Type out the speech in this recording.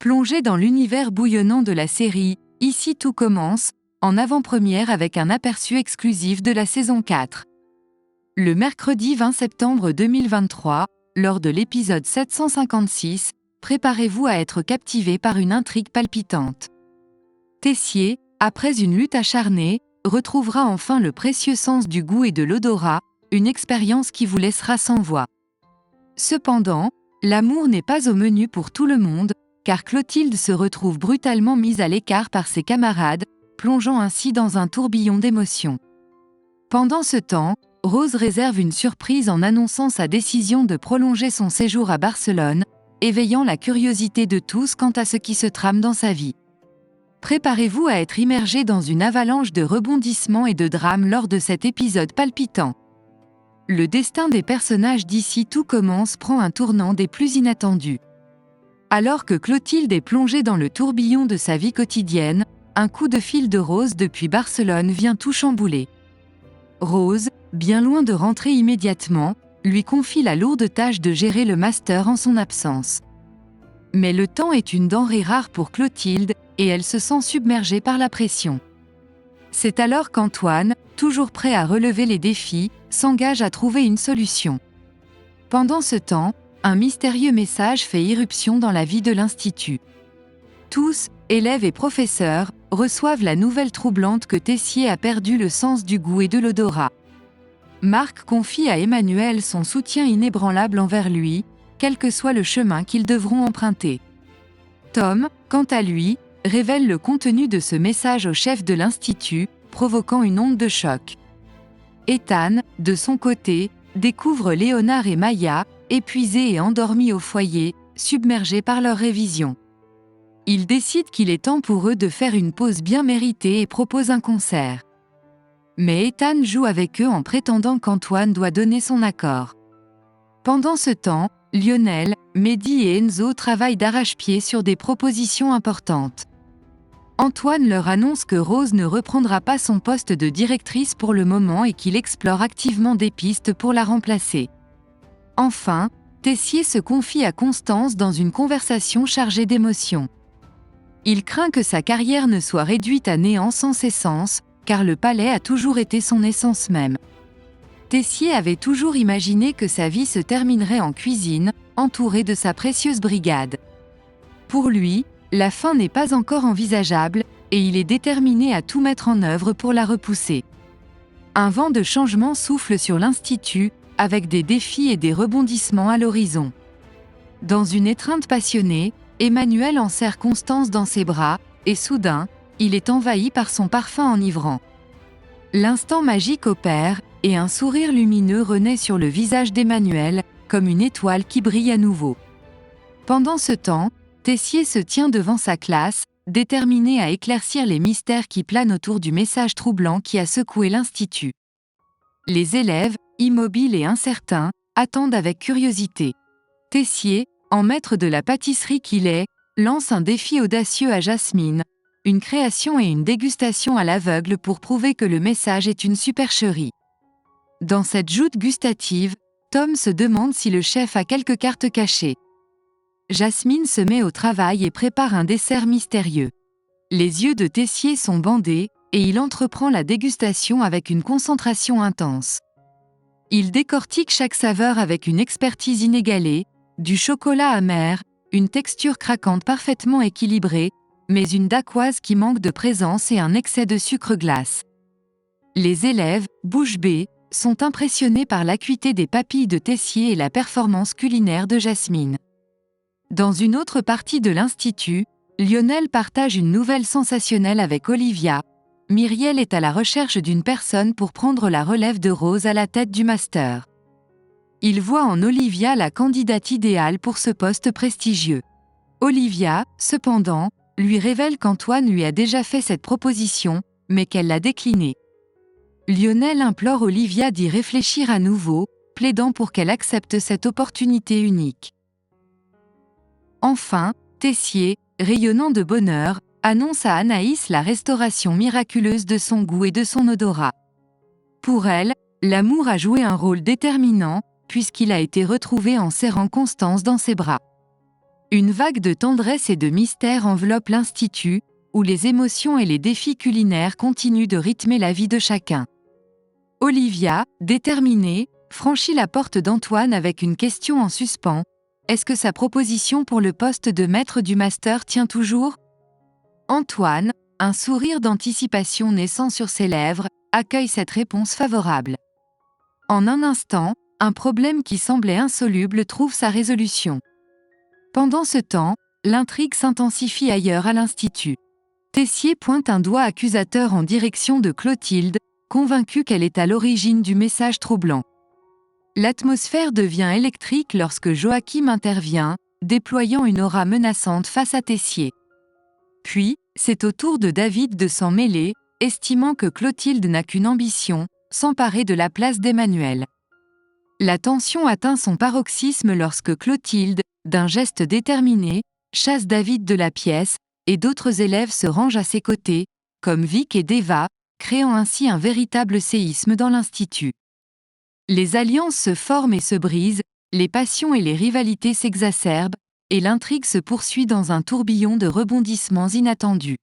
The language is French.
Plongez dans l'univers bouillonnant de la série « Ici tout commence », en avant-première avec un aperçu exclusif de la saison 4. Le mercredi 20 septembre 2023, lors de l'épisode 756, préparez-vous à être captivé par une intrigue palpitante. Tessier, après une lutte acharnée, retrouvera enfin le précieux sens du goût et de l'odorat, une expérience qui vous laissera sans voix. Cependant, l'amour n'est pas au menu pour tout le monde, car Clotilde se retrouve brutalement mise à l'écart par ses camarades, plongeant ainsi dans un tourbillon d'émotions. Pendant ce temps, Rose réserve une surprise en annonçant sa décision de prolonger son séjour à Barcelone, éveillant la curiosité de tous quant à ce qui se trame dans sa vie. Préparez-vous à être immergé dans une avalanche de rebondissements et de drames lors de cet épisode palpitant. Le destin des personnages d'Ici tout commence prend un tournant des plus inattendus. Alors que Clotilde est plongée dans le tourbillon de sa vie quotidienne, un coup de fil de Rose depuis Barcelone vient tout chambouler. Rose, bien loin de rentrer immédiatement, lui confie la lourde tâche de gérer le master en son absence. Mais le temps est une denrée rare pour Clotilde, et elle se sent submergée par la pression. C'est alors qu'Antoine, toujours prêt à relever les défis, s'engage à trouver une solution. Pendant ce temps, un mystérieux message fait irruption dans la vie de l'Institut. Tous, élèves et professeurs, reçoivent la nouvelle troublante que Tessier a perdu le sens du goût et de l'odorat. Marc confie à Emmanuel son soutien inébranlable envers lui, quel que soit le chemin qu'ils devront emprunter. Tom, quant à lui, révèle le contenu de ce message au chef de l'Institut, provoquant une onde de choc. Ethan, de son côté, découvre Léonard et Maya, épuisés et endormis au foyer, submergés par leur révision. Il décide qu'il est temps pour eux de faire une pause bien méritée et propose un concert. Mais Ethan joue avec eux en prétendant qu'Antoine doit donner son accord. Pendant ce temps, Lionel, Mehdi et Enzo travaillent d'arrache-pied sur des propositions importantes. Antoine leur annonce que Rose ne reprendra pas son poste de directrice pour le moment et qu'il explore activement des pistes pour la remplacer. Enfin, Tessier se confie à Constance dans une conversation chargée d'émotions. Il craint que sa carrière ne soit réduite à néant sans cessance, car le palais a toujours été son essence même. Tessier avait toujours imaginé que sa vie se terminerait en cuisine, entouré de sa précieuse brigade. Pour lui, la fin n'est pas encore envisageable, et il est déterminé à tout mettre en œuvre pour la repousser. Un vent de changement souffle sur l'Institut, avec des défis et des rebondissements à l'horizon. Dans une étreinte passionnée, Emmanuel enserre Constance dans ses bras, et soudain, il est envahi par son parfum enivrant. L'instant magique opère, et un sourire lumineux renaît sur le visage d'Emmanuel, comme une étoile qui brille à nouveau. Pendant ce temps, Tessier se tient devant sa classe, déterminé à éclaircir les mystères qui planent autour du message troublant qui a secoué l'Institut. Les élèves, immobiles et incertains, attendent avec curiosité. Tessier, en maître de la pâtisserie qu'il est, lance un défi audacieux à Jasmine, une création et une dégustation à l'aveugle pour prouver que le message est une supercherie. Dans cette joute gustative, Tom se demande si le chef a quelques cartes cachées. Jasmine se met au travail et prépare un dessert mystérieux. Les yeux de Tessier sont bandés, et il entreprend la dégustation avec une concentration intense. Il décortique chaque saveur avec une expertise inégalée, du chocolat amer, une texture craquante parfaitement équilibrée, mais une dacquoise qui manque de présence et un excès de sucre glace. Les élèves, bouche bée, sont impressionnés par l'acuité des papilles de Tessier et la performance culinaire de Jasmine. Dans une autre partie de l'Institut, Lionel partage une nouvelle sensationnelle avec Olivia. Myriel est à la recherche d'une personne pour prendre la relève de Rose à la tête du master. Il voit en Olivia la candidate idéale pour ce poste prestigieux. Olivia, cependant, lui révèle qu'Antoine lui a déjà fait cette proposition, mais qu'elle l'a déclinée. Lionel implore Olivia d'y réfléchir à nouveau, plaidant pour qu'elle accepte cette opportunité unique. Enfin, Tessier, rayonnant de bonheur, annonce à Anaïs la restauration miraculeuse de son goût et de son odorat. Pour elle, l'amour a joué un rôle déterminant, puisqu'il a été retrouvé en serrant Constance dans ses bras. Une vague de tendresse et de mystère enveloppe l'Institut, où les émotions et les défis culinaires continuent de rythmer la vie de chacun. Olivia, déterminée, franchit la porte d'Antoine avec une question en suspens. Est-ce que sa proposition pour le poste de maître du master tient toujours ? Antoine, un sourire d'anticipation naissant sur ses lèvres, accueille cette réponse favorable. En un instant, un problème qui semblait insoluble trouve sa résolution. Pendant ce temps, l'intrigue s'intensifie ailleurs à l'Institut. Tessier pointe un doigt accusateur en direction de Clotilde, convaincue qu'elle est à l'origine du message troublant. L'atmosphère devient électrique lorsque Joachim intervient, déployant une aura menaçante face à Tessier. Puis, c'est au tour de David de s'en mêler, estimant que Clotilde n'a qu'une ambition, s'emparer de la place d'Emmanuel. La tension atteint son paroxysme lorsque Clotilde, d'un geste déterminé, chasse David de la pièce, et d'autres élèves se rangent à ses côtés, comme Vic et Deva, créant ainsi un véritable séisme dans l'Institut. Les alliances se forment et se brisent, les passions et les rivalités s'exacerbent, et l'intrigue se poursuit dans un tourbillon de rebondissements inattendus.